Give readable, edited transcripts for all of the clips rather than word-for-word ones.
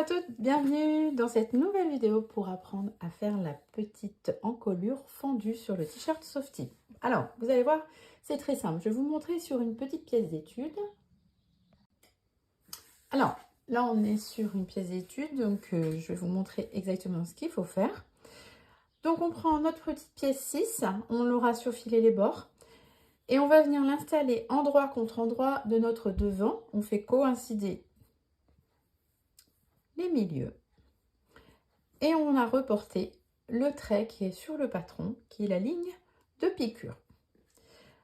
toutes, bienvenue dans cette nouvelle vidéo pour apprendre à faire la petite encolure fendue sur le t-shirt Softy. Alors, vous allez voir, c'est très simple. Je vais vous montrer sur une petite pièce d'étude. Alors, là, on est sur une pièce d'étude, donc je vais vous montrer exactement ce qu'il faut faire. Donc, on prend notre petite pièce 6, on l'aura surfilé les bords. Et on va venir l'installer endroit contre endroit de notre devant. On fait coïncider les milieux. Et on a reporté le trait qui est sur le patron, qui est la ligne de piqûre.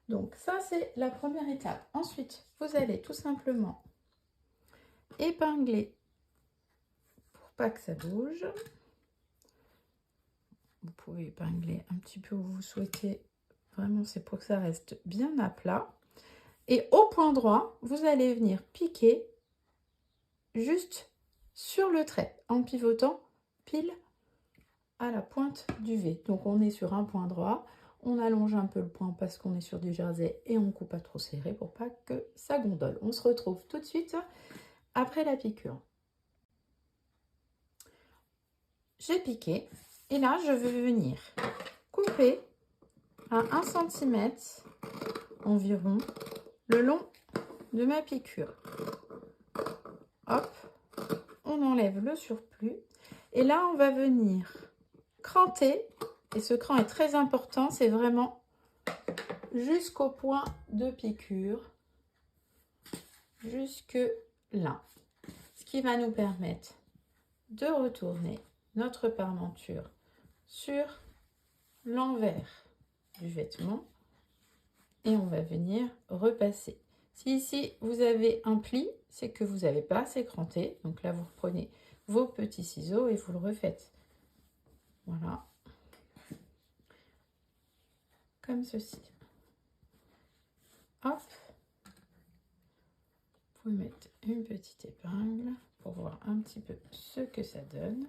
Donc ça, c'est la première étape. Ensuite, vous allez tout simplement épingler pour pas que ça bouge. Vous pouvez épingler un petit peu où vous souhaitez. Vraiment, c'est pour que ça reste bien à plat. Et au point droit, vous allez venir piquer juste sur le trait en pivotant pile à la pointe du V. Donc on est sur un point droit, on allonge un peu le point parce qu'on est sur du jersey et on coupe pas trop serré pour pas que ça gondole. On se retrouve tout de suite après la piqûre. J'ai piqué et là je vais venir couper à 1 cm environ le long de ma piqûre. Hop, on enlève le surplus et là on va venir cranter, et ce cran est très important, c'est vraiment jusqu'au point de piqûre, jusque là, ce qui va nous permettre de retourner notre parmenture sur l'envers du vêtement et on va venir repasser. Si ici vous avez un pli, c'est que vous n'avez pas assez cranté, donc là vous prenez vos petits ciseaux et vous le refaites. Voilà, comme ceci. Hop, vous pouvez mettre une petite épingle pour voir un petit peu ce que ça donne.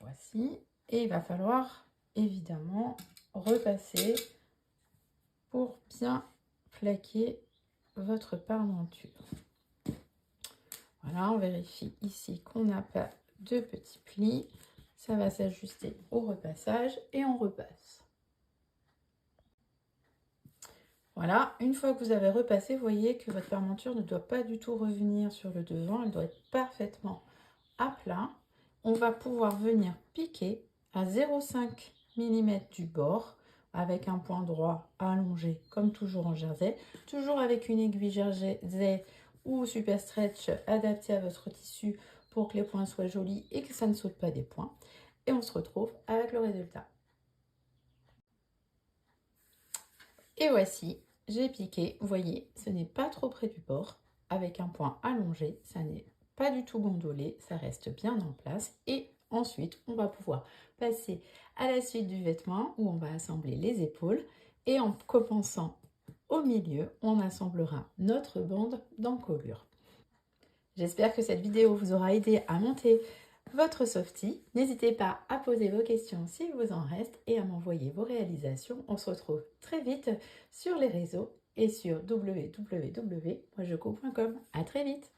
Voici, et il va falloir évidemment repasser pour bien plaquer votre parmenture. Voilà, on vérifie ici qu'on n'a pas de petits plis. Ça va s'ajuster au repassage et on repasse. Voilà, une fois que vous avez repassé, vous voyez que votre parmenture ne doit pas du tout revenir sur le devant. Elle doit être parfaitement à plat. On va pouvoir venir piquer à 0,5 mm du bord avec un point droit allongé comme toujours en jersey. Toujours avec une aiguille jersey ou super stretch adaptée à votre tissu pour que les points soient jolis et que ça ne saute pas des points. Et on se retrouve avec le résultat. Et voici, j'ai piqué, vous voyez, ce n'est pas trop près du bord, avec un point allongé, ça n'est pas du tout gondolé, ça reste bien en place. Et ensuite, on va pouvoir passer à la suite du vêtement où on va assembler les épaules. Et en commençant au milieu, on assemblera notre bande d'encolure. J'espère que cette vidéo vous aura aidé à monter votre Softy. N'hésitez pas à poser vos questions s'il vous en reste et à m'envoyer vos réalisations. On se retrouve très vite sur les réseaux et sur www.moijecoupe.com. À très vite.